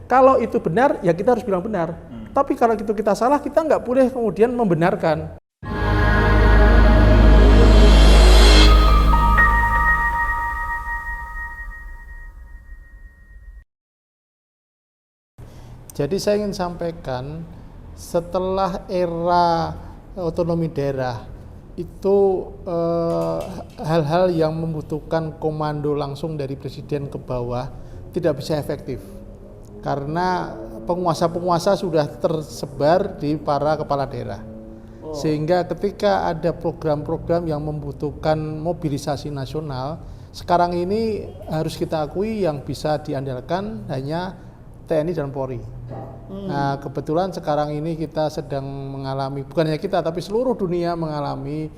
Kalau itu benar, ya kita harus bilang benar. Tapi kalau itu kita salah, kita nggak boleh kemudian membenarkan. Jadi saya ingin sampaikan, setelah era otonomi daerah, itu hal-hal yang membutuhkan komando langsung dari presiden ke bawah tidak bisa efektif. Karena penguasa-penguasa sudah tersebar di para kepala daerah. Sehingga ketika ada program-program yang membutuhkan mobilisasi nasional, sekarang ini harus kita akui yang bisa diandalkan hanya TNI dan Polri. Nah, kebetulan sekarang ini kita sedang mengalami, bukan hanya kita tapi seluruh dunia mengalami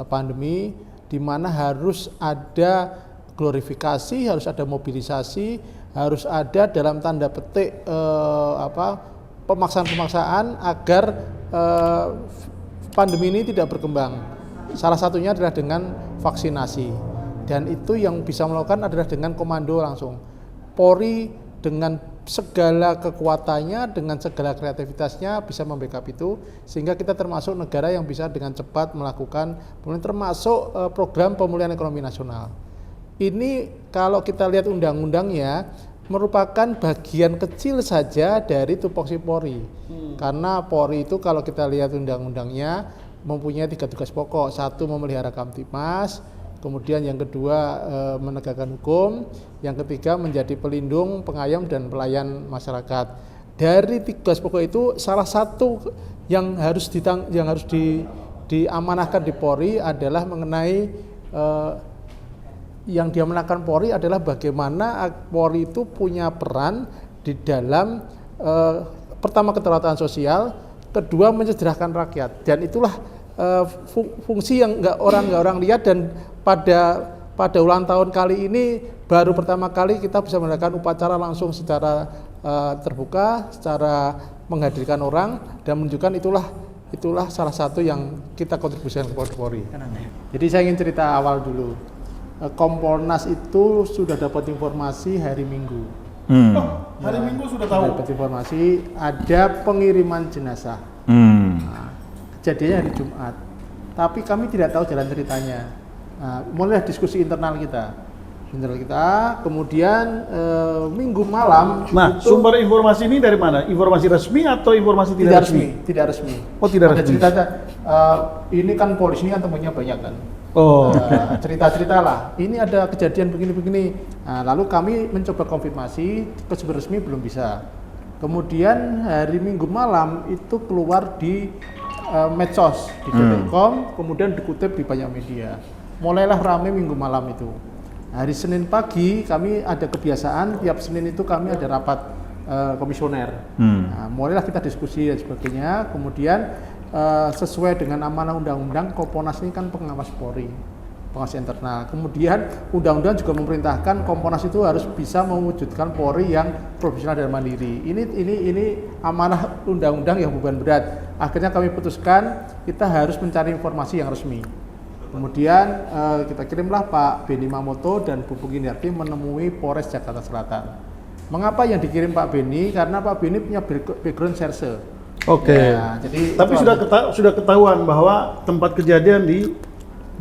pandemi, di mana harus ada glorifikasi, harus ada mobilisasi, harus ada dalam tanda petik pemaksaan-pemaksaan agar pandemi ini tidak berkembang. Salah satunya adalah dengan vaksinasi, dan itu yang bisa melakukan adalah dengan komando langsung. Polri dengan segala kekuatannya, dengan segala kreativitasnya bisa membackup itu, sehingga kita termasuk negara yang bisa dengan cepat melakukan pemulihan, termasuk program pemulihan ekonomi nasional. Ini kalau kita lihat undang-undangnya merupakan bagian kecil saja dari tupoksi Polri. Karena Polri itu kalau kita lihat undang-undangnya mempunyai 3 tugas pokok. 1, memelihara Kamtibmas, kemudian yang kedua menegakkan hukum, yang ketiga menjadi pelindung, pengayom dan pelayan masyarakat. Dari 3 tugas pokok itu salah satu yang harus diamanahkan di Polri adalah mengenai yang diamanahkan Polri adalah bagaimana Polri itu punya peran di dalam pertama keterlibatan sosial, kedua mensejahterakan rakyat, dan itulah fungsi yang nggak orang lihat. Dan pada ulang tahun kali ini baru pertama kali kita bisa mengadakan upacara langsung secara terbuka, secara menghadirkan orang dan menunjukkan itulah salah satu yang kita kontribusikan kepada Polri. Jadi saya ingin cerita awal dulu. Kompolnas itu sudah dapat informasi hari Minggu. Hari Minggu sudah tahu. Dapat informasi ada pengiriman jenazah. Nah, kejadiannya hari Jumat. Tapi kami tidak tahu jalan ceritanya. Nah, mulai diskusi internal kita. Kemudian Minggu malam. Nah, sumber informasi ini dari mana? Informasi resmi atau informasi tidak resmi? Tidak resmi. Oh, tidak resmi. Ceritanya, ini kan polisi kan temannya banyak kan. Cerita-cerita lah. Ini ada kejadian begini-begini. Nah, lalu kami mencoba konfirmasi ke sumber resmi, belum bisa. Kemudian hari Minggu malam itu keluar di medsos di .com, kemudian dikutip di banyak media. Mulailah ramai Minggu malam itu. Hari Senin pagi kami ada kebiasaan tiap Senin itu kami ada rapat komisioner. Nah, mulailah kita diskusi dan sebagainya. Kemudian sesuai dengan amanah undang-undang, Kompolnas ini kan pengawas Polri, pengawas internal. Kemudian undang-undang juga memerintahkan Kompolnas itu harus bisa mewujudkan Polri yang profesional dan mandiri. Ini amanah undang-undang yang beban berat. Akhirnya kami putuskan kita harus mencari informasi yang resmi. Kemudian kita kirimlah Pak Beni Mamoto dan Bu Giniarti menemui Polres Jakarta Selatan. Mengapa yang dikirim Pak Beni? Karena Pak Beni punya background serse. Oke. Ya, jadi tapi sudah ketahuan bahwa tempat kejadian di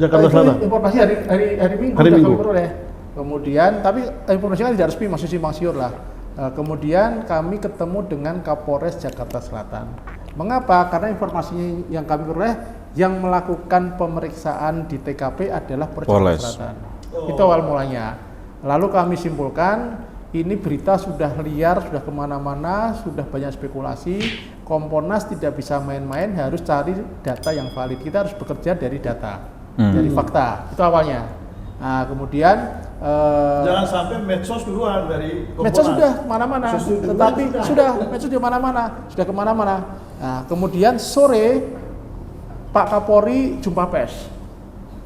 Jakarta Selatan. Informasi hari Minggu kami peroleh. Kemudian tapi informasinya tidak resmi, masih simpang siur lah. Kemudian kami ketemu dengan Kapolres Jakarta Selatan. Mengapa? Karena informasinya yang kami peroleh yang melakukan pemeriksaan di TKP adalah Polres Jakarta Selatan. Itu awal mulanya. Lalu kami simpulkan ini berita sudah liar, sudah kemana-mana, sudah banyak spekulasi. Kompolnas tidak bisa main-main, harus cari data yang valid. Kita harus bekerja dari data, dari fakta. Itu awalnya. Nah, kemudian jangan sampai medsos duluan dari Kompolnas. Medsos sudah kemana-mana, tetapi medsos di mana-mana, sudah kemana-mana. Nah, kemudian sore Pak Kapolri jumpa pers.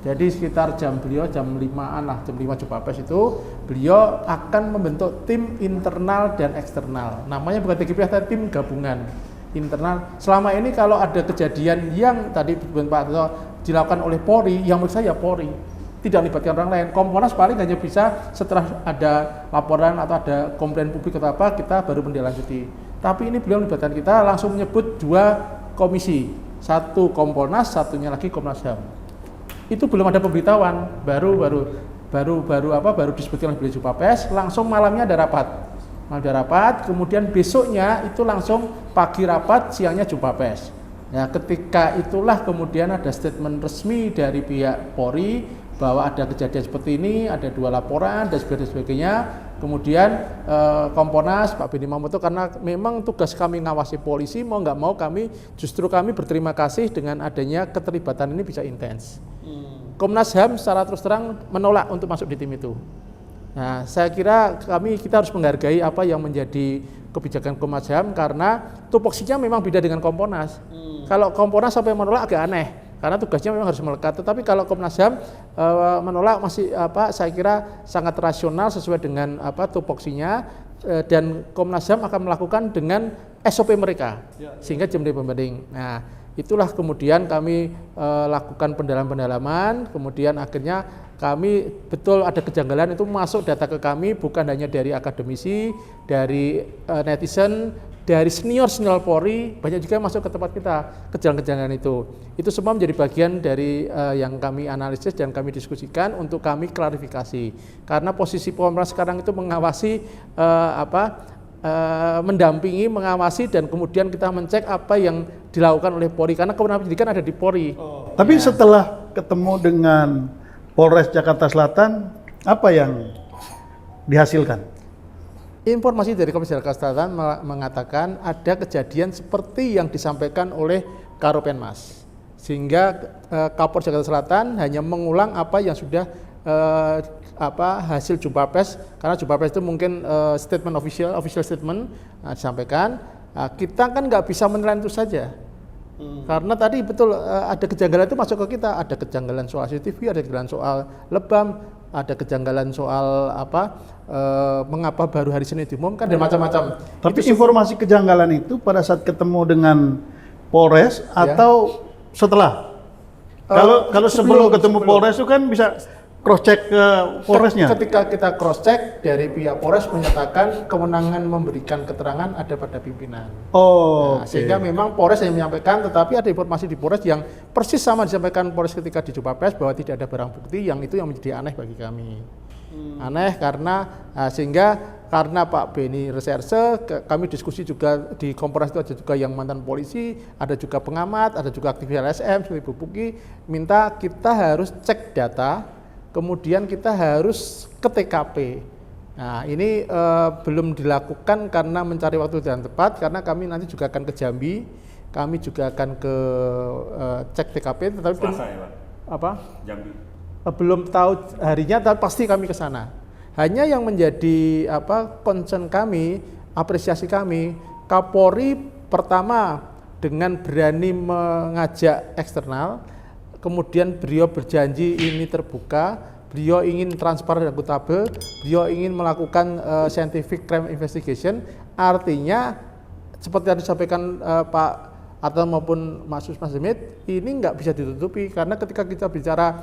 Jadi sekitar beliau jam 5-an lah, jam 5 jumpa pers itu, beliau akan membentuk tim internal dan eksternal. Namanya bukan TGP, tapi tim gabungan internal. Selama ini kalau ada kejadian yang tadi Pak Tito dilakukan oleh Polri, yang menurut saya Polri. tidak melibatkan orang lain. Komponas paling hanya bisa setelah ada laporan atau ada komplain publik atau apa, kita baru menindaklanjuti. Tapi ini beliau melibatkan kita, langsung menyebut 2 komisi, 1 Kompolnas, satunya lagi Komnas HAM. Itu belum ada pemberitahuan, baru disebutkan oleh beliau Jupapes, langsung malamnya ada rapat, kemudian besoknya itu langsung pagi rapat, siangnya Jupapes. Ya, ketika itulah kemudian ada statement resmi dari pihak Polri bahwa ada kejadian seperti ini, ada 2 laporan dan sebagainya. Kemudian Kompolnas Pak Benny Mamoto, karena memang tugas kami ngawasi polisi, mau nggak mau kami berterima kasih dengan adanya keterlibatan ini bisa intens. Komnas HAM secara terus terang menolak untuk masuk di tim itu. Nah, saya kira kita harus menghargai apa yang menjadi kebijakan Komnas HAM karena tupoksinya memang beda dengan Kompolnas. Kalau Kompolnas sampai menolak agak aneh karena tugasnya memang harus melekat. Tetapi kalau Komnas HAM menolak masih saya kira sangat rasional sesuai dengan tupoksinya dan Komnas HAM akan melakukan dengan SOP mereka sehingga jam pembanding. Nah, itulah kemudian kami lakukan pendalaman, kemudian akhirnya kami betul ada kejanggalan itu masuk data ke kami bukan hanya dari akademisi, dari netizen, dari senior Polri, banyak juga yang masuk ke tempat kita kejanggalan itu. Itu semua menjadi bagian dari yang kami analisis dan kami diskusikan untuk kami klarifikasi. Karena posisi Kompolnas sekarang itu mengawasi mendampingi, mengawasi dan kemudian kita mencek apa yang dilakukan oleh Polri karena kewenangan penyidikan ada di Polri. Tapi setelah ketemu dengan Polres Jakarta Selatan, apa yang dihasilkan? Informasi dari Komisi Jakarta Selatan mengatakan ada kejadian seperti yang disampaikan oleh Karopenmas, sehingga Kapolres Jakarta Selatan hanya mengulang apa yang sudah hasil jumpa pers, karena jumpa pers itu mungkin statement official statement disampaikan. Kita kan nggak bisa menilai itu saja, karena tadi betul ada kejanggalan itu masuk ke kita, ada kejanggalan soal CCTV, ada kejanggalan soal lebam, ada kejanggalan soal mengapa baru hari Senin diumumkan dan macam-macam. Tapi informasi kejanggalan itu pada saat ketemu dengan Polres atau setelah? Kalau sebelum ketemu Polres itu kan bisa cross check ke Polresnya. Ketika kita cross check dari pihak Polres menyatakan kewenangan memberikan keterangan ada pada pimpinan. Sehingga memang Polres yang menyampaikan, tetapi ada informasi di Polres yang persis sama disampaikan Polres ketika di jumpa pers bahwa tidak ada barang bukti, yang itu yang menjadi aneh bagi kami. Aneh karena karena Pak Benny reserse, kami diskusi juga di Kompolnas itu ada juga yang mantan polisi, ada juga pengamat, ada juga aktivis LSM seperti Bu Puki, minta kita harus cek data, kemudian kita harus ke TKP. Nah, ini belum dilakukan karena mencari waktu dan tepat, karena kami nanti juga akan ke Jambi, kami juga akan ke cek TKP, tetapi Selasa ya, Pak? Apa? Jambi. Belum tahu harinya, tapi pasti kami ke sana. Hanya yang menjadi concern kami, apresiasi kami, Kapolri pertama dengan berani mengajak eksternal, kemudian beliau berjanji ini terbuka, beliau ingin transparan dan akuntabel, beliau ingin melakukan scientific crime investigation. Artinya seperti yang disampaikan Pak Arta maupun Mas Demit, ini nggak bisa ditutupi karena ketika kita bicara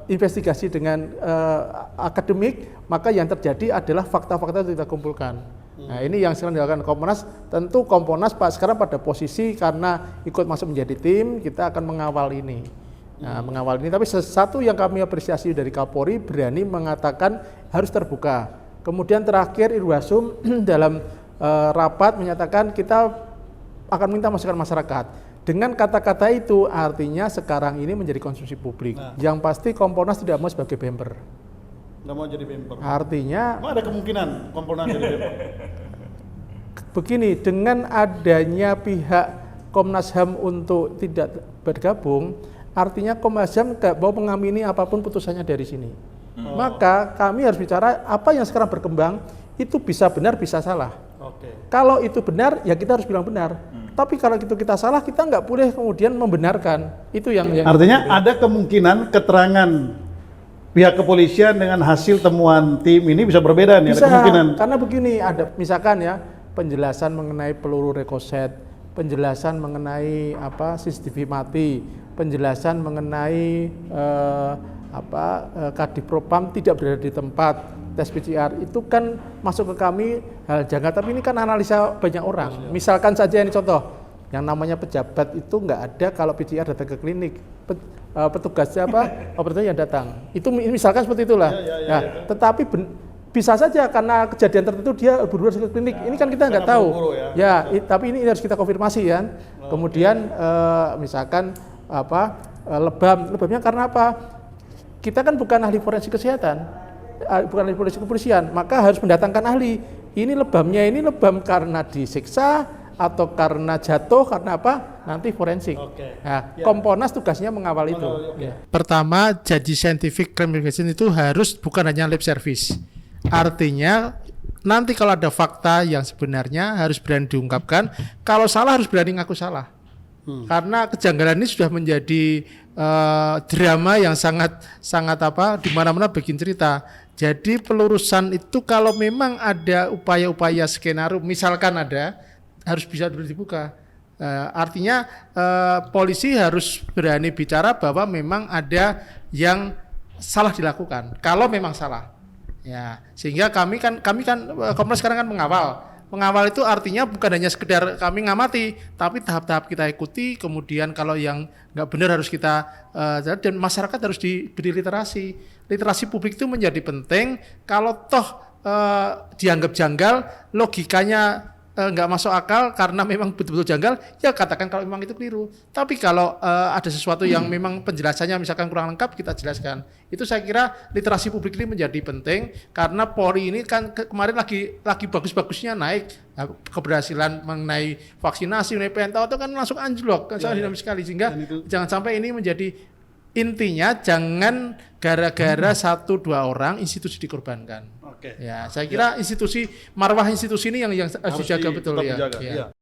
investigasi dengan akademik, maka yang terjadi adalah fakta-fakta yang kita kumpulkan. Nah, ini yang sekarang dilakukan Kompolnas. Tentu Kompolnas sekarang pada posisi karena ikut masuk menjadi tim, kita akan mengawal ini. Nah, mengawal ini. Tapi sesuatu yang kami apresiasi dari Kapolri berani mengatakan harus terbuka. Kemudian terakhir Irwasum dalam rapat menyatakan kita akan minta masukan masyarakat. Dengan kata-kata itu artinya sekarang ini menjadi konsumsi publik. Nah, yang pasti Kompolnas tidak mau sebagai bemper. Nggak mau jadi bemper. Artinya ada kemungkinan Kompolnas jadi bemper. Begini, dengan adanya pihak Komnas HAM untuk tidak bergabung, artinya Komnas HAM nggak mau mengamini apapun putusannya dari sini. Maka kami harus bicara apa yang sekarang berkembang itu bisa benar bisa salah. Kalau itu benar ya kita harus bilang benar. Tapi kalau itu kita salah, kita nggak boleh kemudian membenarkan. Itu yang artinya ada kemungkinan keterangan pihak kepolisian dengan hasil temuan tim ini bisa berbeda nih. Bisa, ada kemungkinan. karena begini, ada misalkan ya penjelasan mengenai peluru rekoset, penjelasan mengenai CCTV mati, penjelasan mengenai Kadifropam tidak berada di tempat, tes PCR itu kan masuk ke kami hal janggal, tapi ini kan analisa banyak orang. Misalkan saja ini contoh, yang namanya pejabat itu nggak ada kalau PCR datang ke klinik, petugasnya operator yang datang. Itu misalkan seperti itulah. Tetapi bisa saja karena kejadian tertentu dia buru-buru ke klinik. Ini kan kita nggak tahu. Tapi ini harus kita konfirmasi kan. Kemudian misalkan lebamnya karena apa? Kita kan bukan ahli forensik kesehatan, bukan ahli forensik kepolisian, maka harus mendatangkan ahli. Ini lebam karena disiksa atau karena jatuh, karena apa? Nanti forensik. Komponas tugasnya mengawal itu. Pertama, jadi scientific crime investigation itu harus bukan hanya lab service. Artinya nanti kalau ada fakta yang sebenarnya harus berani diungkapkan, kalau salah harus berani ngaku salah. Karena kejanggalan ini sudah menjadi drama yang sangat di mana-mana bikin cerita. Jadi pelurusan itu kalau memang ada upaya-upaya skenario, misalkan ada, harus bisa dibuka. Artinya polisi harus berani bicara bahwa memang ada yang salah dilakukan. Kalau memang salah, ya sehingga kami kan Komnas sekarang kan mengawal itu artinya bukan hanya sekedar kami ngamati, tapi tahap-tahap kita ikuti. Kemudian kalau yang nggak benar harus kita dan masyarakat harus diberi literasi publik itu menjadi penting. Kalau toh dianggap janggal, logikanya nggak masuk akal karena memang betul-betul janggal, ya katakan kalau memang itu keliru. Tapi kalau ada sesuatu yang memang penjelasannya misalkan kurang lengkap, kita jelaskan. Itu saya kira literasi publik ini menjadi penting karena Polri ini kan kemarin lagi bagus-bagusnya naik, keberhasilan mengenai vaksinasi, mengenai PNTO itu kan langsung anjlok, kan sangat dinamis sekali, sehingga jangan sampai ini menjadi intinya jangan gara-gara 1-2 orang institusi dikorbankan. Ya, saya kira marwah institusi ini yang harus dijaga betul ya.